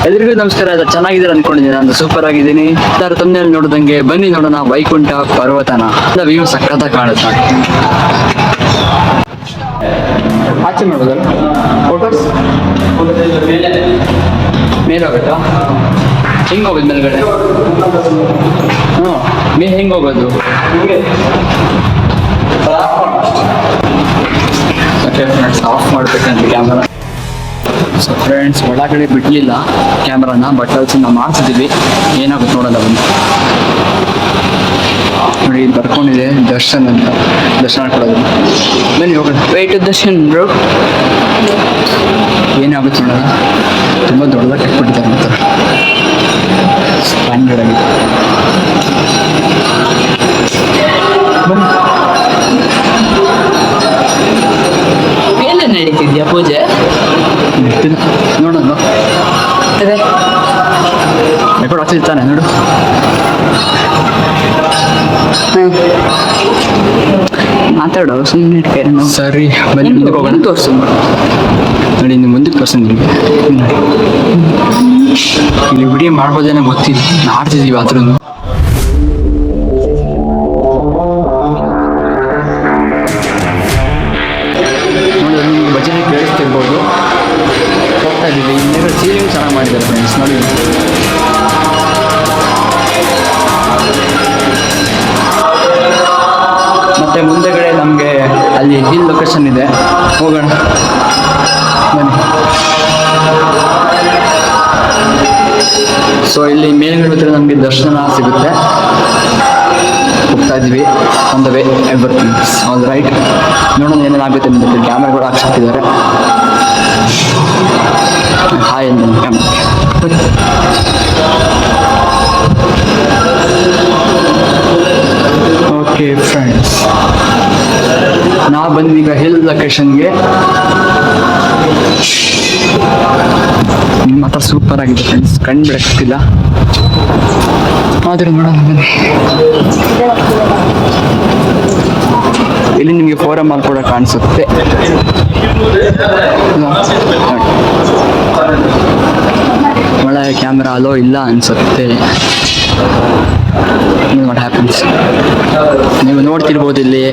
ಎಲ್ರಿಗೂ ನಮಸ್ಕಾರ. ಚೆನ್ನಾಗಿದ್ದೀರಾ ಅನ್ಕೊಂಡಿದ್ದೀನಿ. ನಾನು ಸೂಪರ್ ಆಗಿದ್ದೀನಿ. ಎಲ್ಲರೂ ತಮ್ಮನೇಲಿ ನೋಡಿದಂಗೆ ಬನ್ನಿ ನೋಡೋಣ ವೈಕುಂಠ ಪರ್ವತನ. ವ್ಯೂ ಸಖತ್ತ ಕಾಣುತ್ತೆ. ಆಚೆ ನೋಡೋದಲ್ಲ ಫೋಟೋಸ್ ಮೇಲೆ ಹೋಗುತ್ತಾ? ಹೆಂಗೆ ಹೋಗೋದು ಮೇಲ್ಗಡೆ? ಮೇಲೆ ಹೆಂಗೆ ಹೋಗೋದು? ಓಕೆ ಫ್ರೆಂಡ್ಸ್, ಆಫ್ ಮಾಡ್ಬೇಕಂತ ಕ್ಯಾಮರಾ. ಸೊ ಫ್ರೆಂಡ್ಸ್, ಒಳಗಡೆ ಬಿಡಲಿಲ್ಲ ಕ್ಯಾಮ್ರಾನ, ಬಟ್ ಅದು ನಾವು ಮಾಡ್ತಿದ್ದೀವಿ. ಏನಾಗುತ್ತೆ ನೋಡೋಣ ಬಂದು. ನೋಡಿ ಇಲ್ಲಿ ಬರ್ಕೊಂಡಿದೆ ದರ್ಶನ್ ಅಂತ, ದರ್ಶನ ಕೊಡೋದು. ಬನ್ನಿ ಹೋಗೋಣ. Wait Darshan bro. ಏನಾಗುತ್ತೆ ನೋಡೋಣ. ತುಂಬ ದೊಡ್ಡದಾಗಿ ಕಟ್ಬಿಟ್ಟಿದ್ದಾರೆ ಅಂತ, ಸ್ಟ್ಯಾಂಡರ್ಡ್ ಆಗಿದೆ. ಮೇಲೆ ನಡೀತಿದ್ಯಾ ಪೂಜೆ? ನೋಡೋಣ. ರೆಕಾರ್ಡ್ ಆಗ್ತಿರ್ತಾನೆ ನೋಡು. ಮಾತಾಡೋ ಸುಮ್ಮನೆ. ಸರಿ ಬನ್ನಿ ಮುಂದಕ್ಕೆ ಹೋಗೋಣ. ತೋರಿಸು ನೋಡಿ, ಇನ್ನು ಮುಂದಕ್ಕೆ ತೋರಿಸಿ ನಿಮಗೆ. ಇಲ್ಲಿ ವಿಡಿಯೋ ಮಾಡ್ಬೋದೇನೋ ಗೊತ್ತಿಲ್ಲ, ಆಡ್ತಿದ್ದೀವಿ ಆದ್ರೂ. ನೋಡಿ ನಿಮ್ಗೆ ಭಜನೆ ಕೇಳಿಸ್ತಿರ್ಬೋದು. ಹೋಗ್ತಾ ಇದ್ದೀವಿ. ಇನ್ನೇನು ಸೀರೆಗೂ ಚೆನ್ನಾಗಿ ಮಾಡಿದ್ದಾರೆ ಫ್ರೆಂಡ್ಸ್, ನೋಡಿ. ಮತ್ತೆ ಮುಂದೆಗಡೆ ನಮಗೆ ಅಲ್ಲಿ ಹಿಲ್ ಲೊಕೇಶನ್ ಇದೆ, ಹೋಗೋಣ ಬನ್ನಿ. ಸೊ ಇಲ್ಲಿ ಮೇಲ್ಗಡೆ ನಮಗೆ ದರ್ಶನ ಸಿಗುತ್ತೆ. ಹೋಗ್ತಾ ಇದ್ವಿ on the way, everything all right. ನೋಡೋಣ ಏನೇನಾಗುತ್ತೆ. ನಿಮಗೆ ಕ್ಯಾಮ್ರಾಗಳು ಹಾಕ್ಸಿಟ್ಟಿದ್ದಾರೆ. ಹಾಯ್ ಅಂತ ಕ್ಯಾಮ್ರಾ. ಓಕೆ ಫ್ರೆಂಡ್ಸ್, ನಾವು ಬಂದೀಗ ಹಿಲ್ ಲೊಕೇಶನ್ಗೆ. ಮಾತ್ರ ಸೂಪರ್ ಆಗಿದೆ ಫ್ರೆಂಡ್ಸ್, ಕಣ್ಣು ಬಿಡಕ್ಕಿಲ್ಲ. ಆದರೂ ನೋಡೋಣ ಬನ್ನಿ. ಇಲ್ಲಿ ನಿಮಗೆ ಫೋರಮ್ ಮಾಲ್ ಕೂಡ ಕಾಣಿಸುತ್ತೆ. ಒಳ್ಳೆ ಕ್ಯಾಮ್ರಾ ಅಲೋ ಇಲ್ಲ ಅನ್ಸುತ್ತೆ. ವಾಟ್ ಹ್ಯಾಪನ್ಸ್ ನೀವು ನೋಡ್ತಿರ್ಬೋದು. ಇಲ್ಲಿ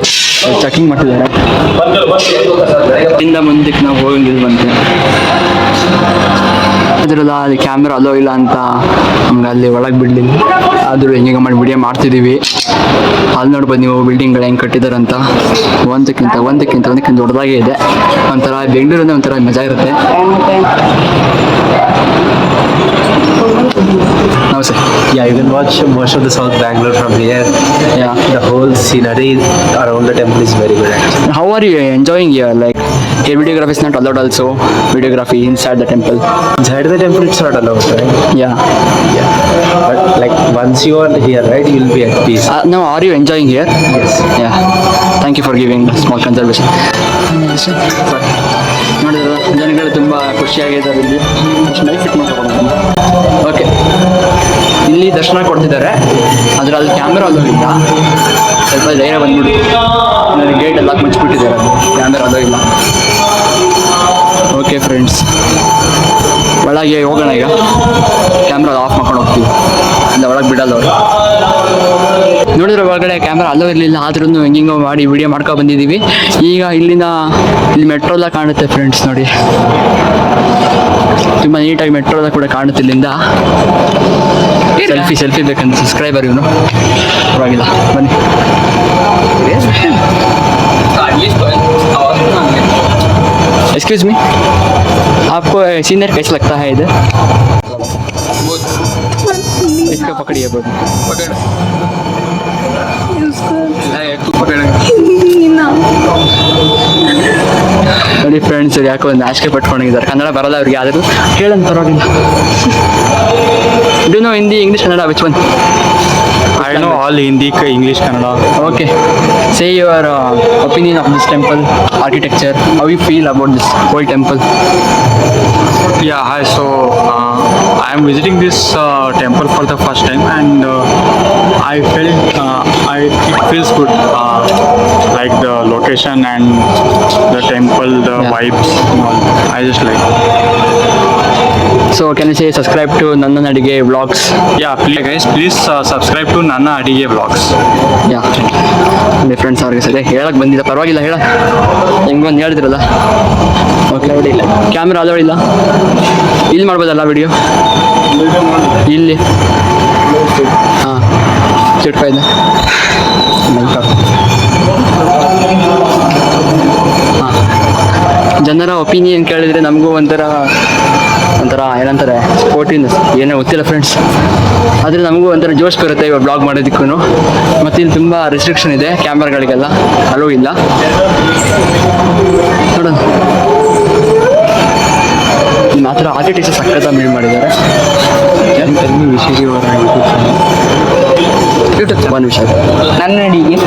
ಚೆಕಿಂಗ್ ಮಾಡ್ತಿದ್ದಾರೆ. ಇಂದ ಮುಂದಕ್ಕೆ ನಾವು ಹೋಗಂಗಿಲ್ವಂತೆ. ಅದರಲ್ಲ ಅಲ್ಲಿ ಕ್ಯಾಮ್ರಾ ಅಲೋ ಇಲ್ಲ ಅಂತ ನಮ್ಗೆ ಅಲ್ಲಿ ಒಳಗೆ ಬಿಡ್ಲಿಲ್ಲ. ಆದರೂ ಹೆಂಗೆ ಮಾಡಿ ವಿಡಿಯೋ ಮಾಡ್ತಿದ್ದೀವಿ. ಅಲ್ಲಿ ನೋಡ್ಬೋದು ನೀವು ಬಿಲ್ಡಿಂಗ್ಗಳು ಹೆಂಗೆ ಕಟ್ಟಿದಾರಂತ. ಒಂದಕ್ಕಿಂತ ದೊಡ್ಡದಾಗೇ ಇದೆ. ಒಂಥರ ಬೆಂಗಳೂರಿಂದ ಒಂಥರ ಮಜಾ ಇರುತ್ತೆ. No, sir. Yeah, you can watch most of the South Bangalore from here. Yeah. The whole scenery around the temple is very good actually. How are you enjoying here? Like, here videography is not allowed also. Videography inside the temple. Inside the temple it's not allowed, right? Yeah. Yeah. But like once you are here, right, you will be at peace. Now, are you enjoying here? Yes. Yeah. Thank you for giving small conservation. ನೋಡಿದ್ರೆ ಜನಗಳು ತುಂಬ ಖುಷಿಯಾಗಿದ್ದಾರೆ. ಇಲ್ಲಿ fit ಮಾಡ್ಕೊಂಡು okay. ಇಲ್ಲಿ ದರ್ಶನ ಕೊಡ್ತಿದ್ದಾರೆ, ಆದರೆ ಅಲ್ಲಿ ಕ್ಯಾಮ್ರಾ ಅಲ್ಲೂ ಇಲ್ಲ. ಸ್ವಲ್ಪ ಧೈರ್ಯ ಬಂದ್ಬಿಟ್ಟು ನನಗೆ ಗೇಟ್ ಎಲ್ಲ ಮುಚ್ಚಿಬಿಟ್ಟಿದ್ದಾರೆ. ಅದು ಕ್ಯಾಮ್ರಾ ಅಲ್ಲೂ ಇಲ್ಲ. ಓಕೆ ಫ್ರೆಂಡ್ಸ್, ಒಳಗೆ ಹೋಗೋಣ ಈಗ. ಕ್ಯಾಮ್ರಾ ಆಫ್ ಮಾಡ್ಕೊಂಡು ಹೋಗ್ತೀವಿ, ಇಲ್ಲ ಒಳಗೆ ಬಿಡಲ್ಲ ಅವರು. ನೋಡಿದ್ರೆ ಒಳಗಡೆ ಕ್ಯಾಮ್ರಾ ಅಲ್ಲೂ ಇರಲಿಲ್ಲ, ಆದ್ರೂ ಹೆಂಗಿಂಗೋ ಮಾಡಿ ವಿಡಿಯೋ ಮಾಡ್ಕೊ ಬಂದಿದ್ದೀವಿ. ಈಗ ಇಲ್ಲಿ ಮೆಟ್ರೋ ಎಲ್ಲ ಕಾಣುತ್ತೆ ಫ್ರೆಂಡ್ಸ್. ನೋಡಿ, ತುಂಬ ನೀಟಾಗಿ ಮೆಟ್ರೋ ಎಲ್ಲ ಕೂಡ ಕಾಣುತ್ತೆ ಇಲ್ಲಿಂದ. ಸೆಲ್ಫಿ ಬೇಕಂತ ಸಬ್ಸ್ಕ್ರೈಬರ್ ಇವನು. ಪರವಾಗಿಲ್ಲ ಬನ್ನಿ. एक्सक्यूज मी, आपको सीनियर कैसा लगता है इधर? इसको पकड़िए, पकड़ ನೋಡಿ ಫ್ರೆಂಡ್ಸ್, ಯಾಕೋ ಒಂದು ನಾಚಿಕೆ ಪಟ್ಕೊಂಡಿದ್ದಾರೆ. ಕನ್ನಡ ಬರಲ್ಲ ಅವ್ರಿಗೆ, ಆದರೂ ಹೇಳಂತ ಪರವಾಗಿಲ್ಲ. Do know Hindi, English, Kannada, which one? I know all Hindi, English, Kannada. Okay. Say your opinion of this temple, architecture. How you feel about this whole temple? Yeah, hi. So I am visiting this temple for the first time, and I felt it feels good. Like the location and the temple, the vibes. I just like. So can you say subscribe to Nanna Adige vlogs? Yeah, please subscribe to Nanna Adige Vlogs. Yeah friends ಅವ್ರಿಗೆ ಸರಿ ಹೇಳಕ್ಕೆ ಬಂದಿಲ್ಲ, ಪರವಾಗಿಲ್ಲ ಹೇಳ, ಹೆಂಗೊಂದು ಹೇಳಿದ್ರಲ್ಲ. Okay, ಇಲ್ಲ camera allowed ಇಲ್ಲ. ಇಲ್ಲಿ ಮಾಡ್ಬೋದಲ್ಲ ವಿಡಿಯೋ? ಇಲ್ಲಿ ಹಾಂ ಚಿಟ್ಕ ಇದೆ. ಹಾಂ, ಜನರ ಒಪಿನಿಯನ್ ಕೇಳಿದರೆ ನಮಗೂ ಒಂಥರ ಏನಂತಾರೆ ಸ್ಪೋರ್ಟಿನೆಸ್, ಏನೋ ಗೊತ್ತಿಲ್ಲ ಫ್ರೆಂಡ್ಸ್, ಆದರೆ ನಮಗೂ ಒಂಥರ ಜೋಶ್ ಬರುತ್ತೆ ಇವಾಗ ಬ್ಲಾಗ್ ಮಾಡೋದಕ್ಕೂ. ಮತ್ತು ಇಲ್ಲಿ ತುಂಬ ರೆಸ್ಟ್ರಿಕ್ಷನ್ ಇದೆ, ಕ್ಯಾಮ್ರಾಗಳಿಗೆಲ್ಲ ಅಲೋ ಇಲ್ಲ. ನೋಡೋಣ, ಮಾತ್ರ ಆರ್ಟಿಟಿಸ್ ಸಖತ್ತ ಮೀಟ್ ಮಾಡಿದ್ದಾರೆ. ಒಂದು ವಿಷಯ, ನನ್ನ ಅಡಿಗೆ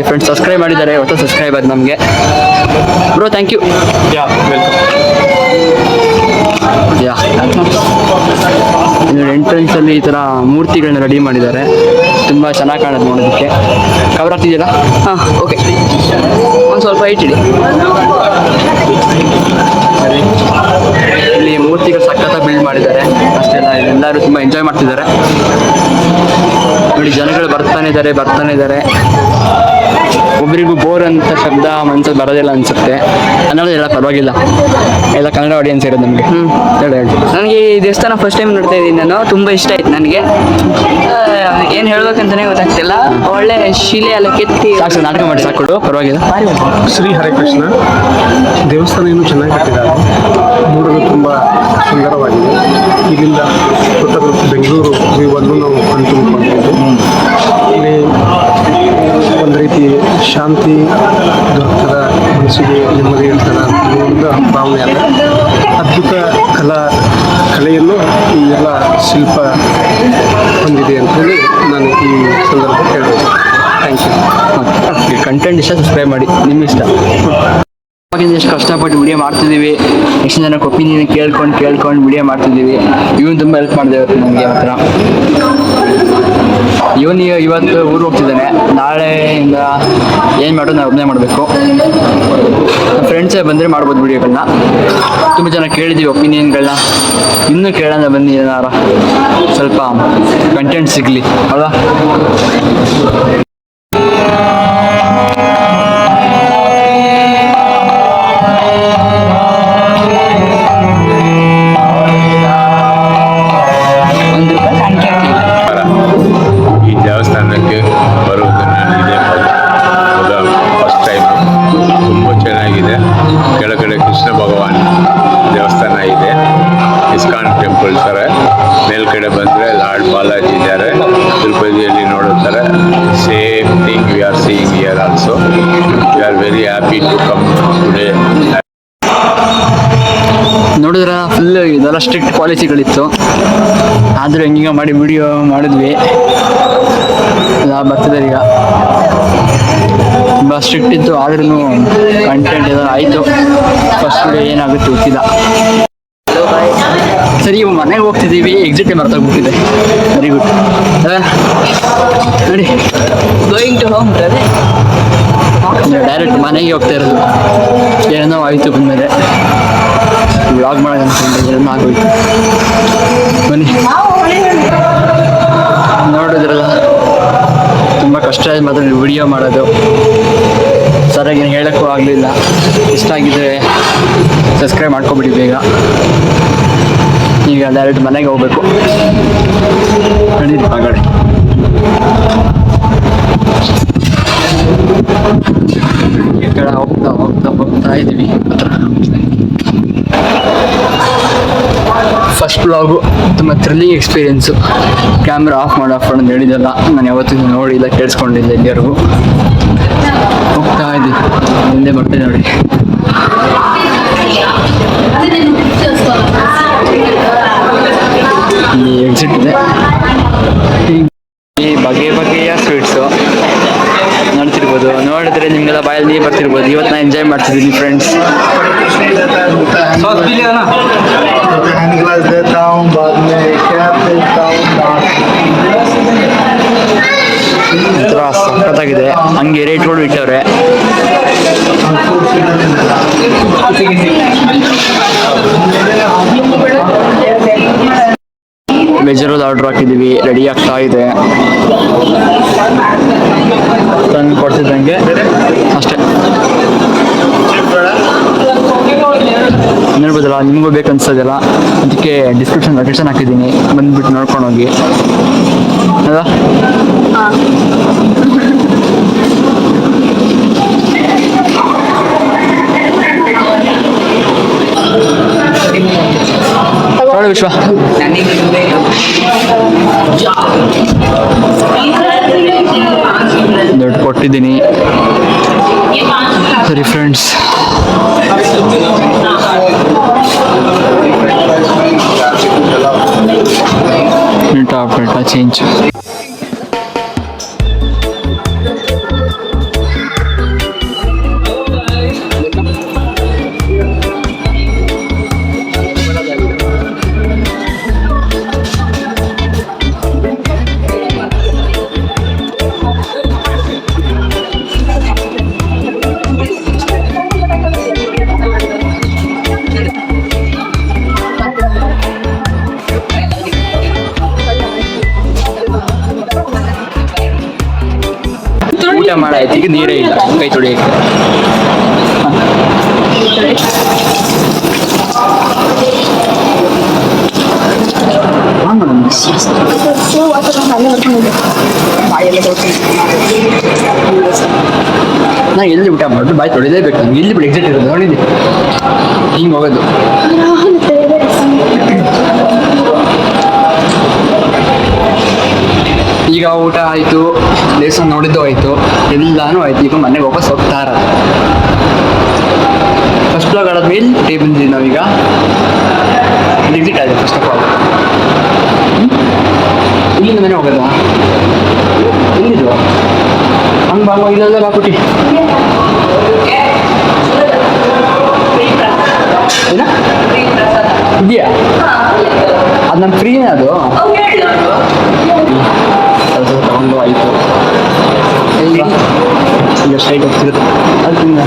ಫ್ರೆಂಡ್ಸ್ ಸಬ್ಸ್ಕ್ರೈಬ್ ಮಾಡಿದ್ದಾರೆ, ಹೊಸ ಸಬ್ಸ್ಕ್ರೈಬರ್ ನಮಗೆ. Bro thank you. Yeah, welcome. Yeah ಎಂಟ್ರೆನ್ಸಲ್ಲಿ ಈ ಥರ ಮೂರ್ತಿಗಳನ್ನ ರೆಡಿ ಮಾಡಿದ್ದಾರೆ, ತುಂಬ ಚೆನ್ನಾಗಿ ಕಾಣೋದು ನೋಡೋದಕ್ಕೆ. ಕವರ್ ಆಗ್ತಿದೆಯಲ್ಲ? ಹಾಂ, ಓಕೆ, ಒಂದು ಸ್ವಲ್ಪ ಹೈಟ್ ಇಡಿ. ಸರಿ, ಇಲ್ಲಿ ಮೂರ್ತಿಗಳು ಸಖತ್ತಾಗಿ ಬಿಲ್ಡ್ ಮಾಡಿದ್ದಾರೆ ಅಷ್ಟೆಲ್ಲ. ಎಲ್ಲರೂ ತುಂಬ ಎಂಜಾಯ್ ಮಾಡ್ತಿದ್ದಾರೆ ನೋಡಿ, ಜನಗಳು ಬರ್ತಾನೆ ಇದ್ದಾರೆ. ಒಬ್ಬರಿಗೂ ಬೋರ್ ಅಂತ ಶಬ್ದ ಮನ್ಸಲ್ಲಿ ಬರೋದಿಲ್ಲ ಅನ್ಸುತ್ತೆ. ಕನ್ನಡ ಎಲ್ಲ ಪರವಾಗಿಲ್ಲ, ಎಲ್ಲ ಕನ್ನಡ ಆಡಿಯನ್ಸ್ ಇರೋದು ನಮಗೆ. ಹೇಳಿ. ನನಗೆ ಈ ದೇವಸ್ಥಾನ ಫಸ್ಟ್ ಟೈಮ್ ನೋಡ್ತಾ ಇದ್ದೀನಿ ನಾನು, ತುಂಬ ಇಷ್ಟ ಆಯ್ತು ನನಗೆ. ಏನು ಹೇಳ್ಬೇಕಂತಾನೆ ಗೊತ್ತಾಗ್ತಿಲ್ಲ, ಒಳ್ಳೆ ಶಿಲೆ ಎಲ್ಲ ಕೆತ್ತಿ ಸಾಕು, ನಾಟಕ ಮಾಡಿ ಸಾಕೊಡು, ಪರವಾಗಿಲ್ಲ. ಶ್ರೀ ಹರೇಕೃಷ್ಣ ದೇವಸ್ಥಾನ ಇನ್ನೂ ಚೆನ್ನಾಗಿ ಕಟ್ಟಿದ್ದಾರೆ, ನೋಡಲು ತುಂಬ ಸುಂದರವಾಗಿದೆ. ಇಲ್ಲಿಂದ ಸುತ್ತಮುತ್ತ ಬೆಂಗಳೂರು ವ್ಯೂವನ್ನು ನಾವು ಕಂಡುಕೊಂಡಿದ್ದೇವೆ. ಇಲ್ಲಿ ಒಂದು ರೀತಿ ಶಾಂತಿ ದೊರಕದ, ಮನಸ್ಸಿಗೆ ನೆಮ್ಮದಿ ಇರ್ತದ ಒಂದು ಭಾವನೆ ಅಲ್ಲ. ಅದ್ಭುತ ಕಲೆಯನ್ನು ಈ ಎಲ್ಲ ಶಿಲ್ಪ ಹೊಂದಿದೆ ಅಂತೇಳಿ ನಾನು ಈ ಸಂದರ್ಭದಲ್ಲಿ ಹೇಳ್ಬೋದು. Thank you. ಕಂಟೆಂಟ್ ಇಷ್ಟ ಸಬ್ಸ್ಕ್ರೈಬ್ ಮಾಡಿ, ನಿಮ್ಮ ಇಷ್ಟ. ಅವಾಗಿಂದ ಎಷ್ಟು ಕಷ್ಟಪಟ್ಟು ವಿಡಿಯೋ ಮಾಡ್ತಿದ್ದೀವಿ, ಎಷ್ಟು ಜನಕ್ಕೆ ಒಪಿನಿಯನ್ ಕೇಳ್ಕೊಂಡು ವಿಡಿಯೋ ಮಾಡ್ತಿದ್ದೀವಿ. ಇವನು ತುಂಬ ಹೆಲ್ಪ್ ಮಾಡಿದೆ ಇವತ್ತು ನನಗೆ ಹತ್ರ. ಇವತ್ತು ಊರಿಗೆ ಹೋಗ್ತಿದ್ದಾನೆ, ನಾಳೆಯಿಂದ ಏನು ಮಾಡೋದು ನಾವು ಒಬ್ಬನೇ ಮಾಡಬೇಕು. ಫ್ರೆಂಡ್ಸೇ ಬಂದರೆ ಮಾಡ್ಬೋದು ವಿಡಿಯೋಗಳನ್ನ. ತುಂಬ ಜನ ಕೇಳಿದ್ದೀವಿ ಒಪಿನಿಯನ್ಗಳನ್ನ, ಇನ್ನೂ ಕೇಳೋಣ ಬನ್ನಿ, ಏನಾರ ಸ್ವಲ್ಪ ಕಂಟೆಂಟ್ ಸಿಗಲಿ ಅಲ್ವಾ. ಈ ದೇವಸ್ಥಾನಕ್ಕೆ ಬರುವುದು ನಾನು ಇದೇ ಫಸ್ಟ್ ಟೈಮ್. ತುಂಬ ಚೆನ್ನಾಗಿದೆ. ಕೆಳಗಡೆ ಕೃಷ್ಣ ಭಗವಾನ್ ದೇವಸ್ಥಾನ ಇದೆ, ಇಸ್ಕಾನ್ ಟೆಂಪಲ್ ಥರ. ಮೇಲ್ಗಡೆ ಬಂದರೆ ಲಾರ್ಡ್ ಬಾಲಾಜಿ ಇದ್ದಾರೆ, ತಿರುಪತಿಯಲ್ಲಿ ನೋಡೋ ಥರ. Same thing we are seeing here also. We are very happy to come today. ನೋಡಿದ್ರೆ ಫುಲ್ ಇದೆಲ್ಲ ಸ್ಟ್ರಿಕ್ಟ್ ಪಾಲಿಸಿಗಳಿತ್ತು, ಆದರೂ ಹೆಂಗ ಮಾಡಿ ವಿಡಿಯೋ ಮಾಡಿದ್ವಿ. ಬರ್ತಿದ್ದಾರೆ ಈಗ, ತುಂಬ ಸ್ಟ್ರಿಕ್ಟ್ ಇತ್ತು, ಆದ್ರೂ ಕಂಟೆಂಟ್ ಎಲ್ಲ ಆಯಿತು. ಫಸ್ಟ್ ವಿಡಿಯೋ ಏನಾಗುತ್ತೆ ಗೊತ್ತಿಲ್ಲ. ಸರಿ, ಇವಾಗ ಮನೆಗೆ ಹೋಗ್ತಿದ್ದೀವಿ, ಎಕ್ಸಿಟ್ ಮರ್ತೋಗ್ಬಿಟ್ಟಿದೆ. ವೆರಿ ಗುಡ್ ನೋಡಿ, ಗೋಯಿಂಗ್ ಟು ಹೋಮ್ ಡೈರೆಕ್ಟ್ ಮನೆಗೆ ಹೋಗ್ತಾ ಇರೋದು. ಏನೋ ಆಯಿತು ಬಂದಮೇಲೆ ವ್ಲಾಗ್ ಮಾಡೋದು ಅನ್ಕೊಂಡು ಏನೋ ಆಗೋಯ್ತು. ಬನ್ನಿ, ನೋಡಿದ್ರಲ್ಲ ತುಂಬ ಕಷ್ಟ ಆಯ್ತು ಮಾತ್ರ ವಿಡಿಯೋ ಮಾಡೋದು. ಸರಿಯಾಗಿ ಹೇಳೋಕ್ಕೂ ಆಗಲಿಲ್ಲ. ಇಷ್ಟ ಆಗಿದ್ರೆ ಸಬ್ಸ್ಕ್ರೈಬ್ ಮಾಡ್ಕೊಬಿಡಿ ಬೇಗ. ಈಗ ಡೈರೆಕ್ಟ್ ಮನೆಗೆ ಹೋಗ್ಬೇಕು. ನಡೀರಿ ಆಗಡೆ. ಈ ಕಡೆ ಹೋಗ್ತಾ ಇದ್ದೀವಿ ಹತ್ರ. ಫಸ್ಟ್ ಬ್ಲಾಗು ತುಂಬ ಥ್ರಿಲ್ಲಿಂಗ್ ಎಕ್ಸ್ಪೀರಿಯೆನ್ಸು. ಕ್ಯಾಮ್ರಾ ಆಫ್ ಅಂತ ಹೇಳಿದಲ್ಲ, ನಾನು ಯಾವತ್ತೂ ನೋಡಿಲ್ಲ, ಕೇಳಿಸ್ಕೊಂಡಿಲ್ಲ ಎಲ್ಲರಿಗೂ. ಹೋಗ್ತಾ ಇದ್ದೀವಿ, ಹಿಂದೆ ಬರ್ತೀನಿ ನೋಡಿ. ಈ ಎಕ್ಸಿಟ್ ಇದೆ. ಈ ಬಗೆಯ ಸ್ವೀಟ್ಸು ನೋಡ್ತಿರ್ಬೋದು. ನೋಡಿದ್ರೆ ನಿಮಗೆಲ್ಲ ಬಾಯಲ್ಲಿ ನೀರು ಬರ್ತಿರ್ಬೋದು. ಇವತ್ತು ನಾನು ಎಂಜಾಯ್ ಮಾಡ್ತಿದ್ದೀನಿ ಫ್ರೆಂಡ್ಸ್. ಹಂಗೆ ರೇಟ್ಗಳು ಇಟ್ಟವ್ರೆ. ವೆಜ್ ರೋಲ್ ಆರ್ಡರ್ ಹಾಕಿದ್ದೀವಿ, ರೆಡಿ ಆಗ್ತಾ ಇದೆ. ತಂದು ಕೊಡ್ತಿದ್ದಂಗೆ ಅಷ್ಟೇ. ನೋಡ್ಬೋದಲ್ಲ, ನಿಮಗೂ ಬೇಕು ಅನ್ಸೋದಿಲ್ಲ, ಅದಕ್ಕೆ ಡಿಸ್ಕ್ರಿಪ್ಷನ್ ಲೊಕೇಶನ್ ಹಾಕಿದ್ದೀನಿ, ಬಂದ್ಬಿಟ್ಟು ನೋಡ್ಕೊಂಡು ಹೋಗಿ. ಅಲ್ವಾ? ನೋಡು ವಿಶ್ವ, ದೊಡ್ಡ ಕೊಟ್ಟಿದ್ದೀನಿ. ಸರಿ ಫ್ರೆಂಡ್ಸ್, ಟಾಪ್ ಚೇಂಜ್. ಊಟ ಮಾಡಾಯ್ತು, ಈಗ ನೀರೇ ಇಲ್ಲ ಕೈ ತೊಳಿಯಕ್ಕೆ. ನಾ ಎಲ್ಲಿ ಊಟ ಮಾಡೋದು, ಬಾಯಿ ತೊಳಿಲೇಬೇಕು ನಂಗೆ. ಇಲ್ಲಿ ಬಿಡಿ ಎಕ್ಸಿಟ್ ಇರೋದು, ನೋಡಿದ್ದೆ ಹಿಂಗೆ ಹೋಗೋದು. ಈಗ ಊಟ ಆಯಿತು, ದೇವಸ್ಥಾನ ನೋಡಿದ್ದು ಆಯಿತು, ಎಲ್ಲಾನು ಆಯಿತು. ಈಗ ಮನೆಗೆ ವಾಪಸ್ ಹೋಗ್ತಾ ಇರೋದು. ಫಸ್ಟ್ ಬ್ಲಾಗ್ ಆಡೋದ್ಮೇಲೆ ಟೇಬಲ್ ಇದ್ದೀವಿ ನಾವೀಗ. ಎಕ್ಸಿಟ್ ಆಗಿದೆ ಫಸ್ಟ್ ಆಫ್ ಆಲ್. ಇಲ್ಲಿಂದ ಮನೆ ಹೋಗೋದಾ? ಎಲ್ಲಿದು? ಹಂಗೆ ಬಾಂಗ ಇಲ್ಲೆಲ್ಲ ಬಾಪುಟಿ ಏನ ಇದೆಯಾ? ಅದು ನಮ್ಮ ಫ್ರೀನೇ ಅದು. ಅದು ತಗೊಂಡು ಆಯಿತು. ಈಗ ಸ್ಟ್ರೈಟ್ ಹೋಗ್ತಿರುತ್ತೆ. ಅದರಿಂದ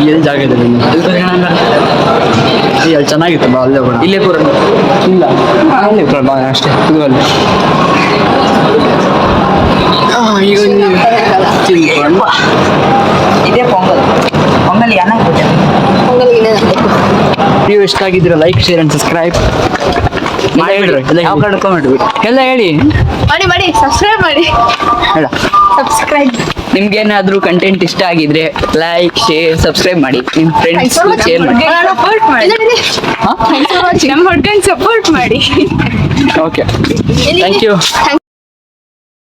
ಎಲ್ಲಿ ಜಾಗ ಇದೆ ಅಲ್ಲಿ ಚೆನ್ನಾಗಿತ್ತು ಬಾ, ಅಲ್ಲೇ ಕೂಡ. ಇಲ್ಲೇ ಪೂರ ಇಲ್ಲ, ಅಲ್ಲೇ ಪೂರ ಬಾ ಅಷ್ಟೇ. ಇದು ಅಲ್ಲಿ ಈಗ ತಿಳ್ಕೊಂಡು ಇದೇ ಪೊಂಗಲ್. ಪೊಂಗಲ್ ಏನಾಗ್ಬಿಟ್ಟೆ? ನೀವು ಎಷ್ಟಾಗಿದ್ದೀರ, ಲೈಕ್, ಶೇರ್ ಅಂಡ್ ಸಬ್ಸ್ಕ್ರೈಬ್ ಯಾವ ಕಡೆ ಮಾಡ್ಬಿಟ್ಟು ಎಲ್ಲ ಹೇಳಿ. ಮಾಡಿ ಸಬ್ಸ್ಕ್ರೈಬ್ ಮಾಡಿ. ಹೇಳ ಸಬ್ಸ್ಕ್ರೈಬ್. ನಿಮ್ಗೇನಾದ್ರೂ ಕಂಟೆಂಟ್ ಇಷ್ಟ ಆಗಿದ್ರೆ ಲೈಕ್, ಶೇರ್, ಸಬ್ಸ್ಕ್ರೈಬ್ ಮಾಡಿ. ನಿಮ್ಮ ಫ್ರೆಂಡ್ಸ್ ಶೇರ್ ಮಾಡಿ. ಸಪೋರ್ಟ್ ಮಾಡಿ. ನಮ್ಮ ಹುಡ್ಗನ್ ಸಪೋರ್ಟ್ ಮಾಡಿ. Okay, thank you.